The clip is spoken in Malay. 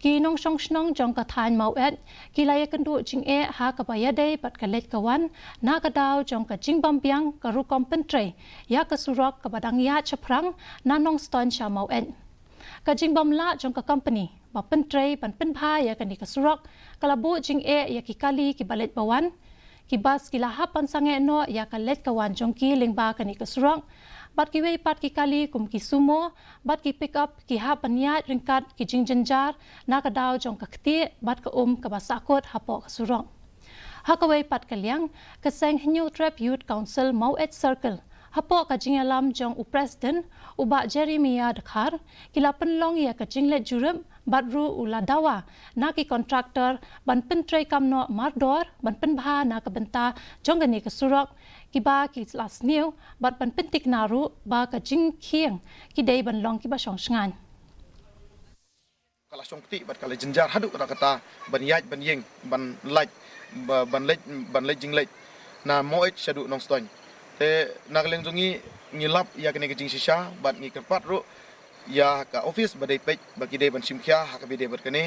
ki Nongstoin jong ka than Maweit ki laya kendu jing ha ka bayade bat ka let kawan na ka daw jong ka Jingbymbiang ka Rukom Pyntrei ya ka Surok ka badang ya chaprang na Nongstoin sha Maweit ka Jingbymla jong ka company ba Pyntrei ban pinpha ya ka ni ka Surok kalabu jing ya ki kali ki balet bawan ki bas ki lahapan sange no ya ka let kawan jong ki lingba ka ni ka Surok bat ki wei pat ki kali kum ki sumo bat ki pick up ki ha panyat ringkat ki jingjenjar na ka daw jong ka khti bat ka ka basakot hapo ka Surok ha ka wei pat ka liang ka seng new trap youth council Maweit circle hapo ka jingalam jong president uba Jeremiah Dakhar kila penlong ya ka jingle jurum bat ru ula dawa na ki contractor ban Pyntrei kamno mardor ban penbha na ka benta jong ni ka Surok ki ba ki las new bat ban pentik naru ba ka jing khieng ki dei ban long ki ba song sngan kala songti bat kala jenjar hadu kata ban yaj ban yeng ban lej jing lej na Maweit shadu Nongstoin te nagleng jongi ngilap ya kene ke jing shisha bat ngi kerpat ru ya ka office badai pej bagi dei ban simkhya ha ka bide bat kene